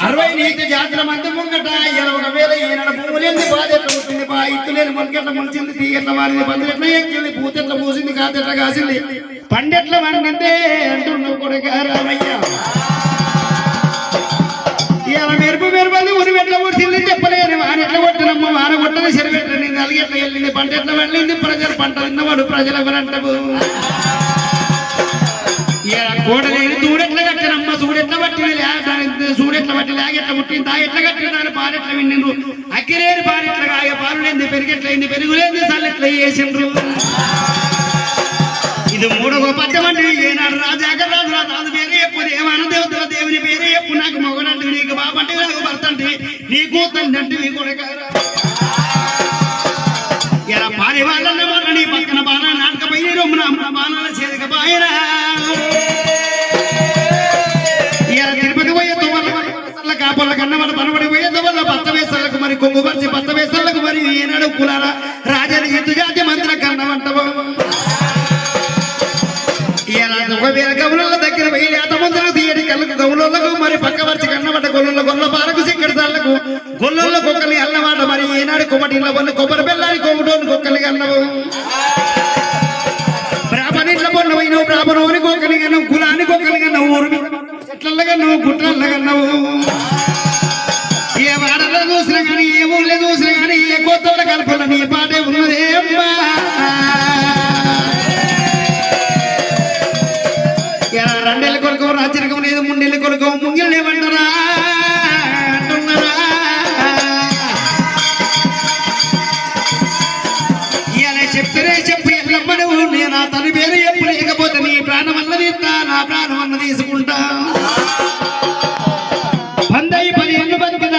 60 నీతి జాతుల మంది ముంగట 1,000 ఈనాడు పువ్వులేంది బాధ ఎట్లా పుట్టింది బా ఇత్తులేని మొలకెట్ల మొలిచింది తీగెట్ల వారింది పందులు ఎట్లా ఎక్కింది పూతెట్ల పూసింది కాతెట్ల కాసింది పండెట్ల వండంటే అంటున్నావు కొడుక రామయ్య ఇలా మెరుపు మెరుపది ఉరివెట్ల పుట్టింది చెప్పలేని వానెట్ల కొట్టినమ్మ వాన కొట్టని చెరువెట్లని నలిగెట్ల వెళ్ళింది పంటెట్ల వెళ్ళింది ప్రజలు పంట తిన్నవాడు ప్రజలు ఎవరంటావు కోడలేని దూడెట్ల కట్టినమ్మ చూడెట్ల పట్టిన చూడెట్ల పట్టి లాగెట్ల పుట్టింది తాగెట్ల కట్టిన దాని పాలెట్ల విన్నిండ్రు అక్కిలేని పాలెట్ల కాయ పాలులేంది పెరిగెట్లయింది పెరుగులేంది సల్లెట్ల వేసిండ్రు ఇది 3వ పద్యమంటే ఏనాడు రాజాక రాజు రాజు పేరే చెప్పు దేవాన దేవతల దేవుని పేరే చెప్పు నాకు మొగడంటే నీకు బాబంటే నాకు భర్త అంటే నీకు తండ్రి అంటే నీ కొడుక ఇలా పాని వాళ్ళ మాట నీ పక్కన బాణ నాటకపోయి రొమ్మున బాణాల చేతిక బాయనా తిరుపతి పోయే తోమల కాపల కన్నవాళ్ళ పనబడి పోయే తోమల పచ్చ వేసలకు మరి కొంగు పరిచి పచ్చ వేసలకు మరి ఏనాడు కులాల రాజని ఎత్తు జాతి మంత్ర కన్నవంటవు గౌనుల దగ్గర పోయి లేత ముందులకు తీయడి కళ్ళకు గౌనులకు మరి పక్క వరిచి కన్నబడ్డ గొల్ల గొల్ల పారకు సిక్కడి తాళ్లకు గొల్లల కుక్కల్ని అల్లమాట మరి ఏనాడు కొమ్మటిలో కొన్ని కొబ్బరి బెల్లాన్ని కొమ్మటోని కుక్కల్ని కన్నవు బ్రాహ్మణిట్ల పొన్న పోయినావు బ్రాహ్మణోని కుక్కని కన్నావు కులాన్ని కుక్కని కన్నావు ఊరు చెట్లల్లో కన్నావు గుట్లల్లో కన్నావు ఏ వాడలో చూసినా కానీ ఏ ఊళ్ళో చూసినా కానీ ఏ కోతల కల్పన నీ పాటే ఉన్నదే అమ్మా 2 నెలల కొరకు రాచరికం లేదు 3 నెలల కొరకు ముంగిలు లేవంటారా అంటున్నారా ఇలా చెప్తేనే చెప్పు ఎల్లమ్మ నువ్వు నేను నా తన పేరు చెప్పు లేకపోతే నీ ప్రాణం అన్నది ఇస్తా నా ప్రాణం అన్న తీసుకుంటా 10 ఏళ్ళు బతుకుతా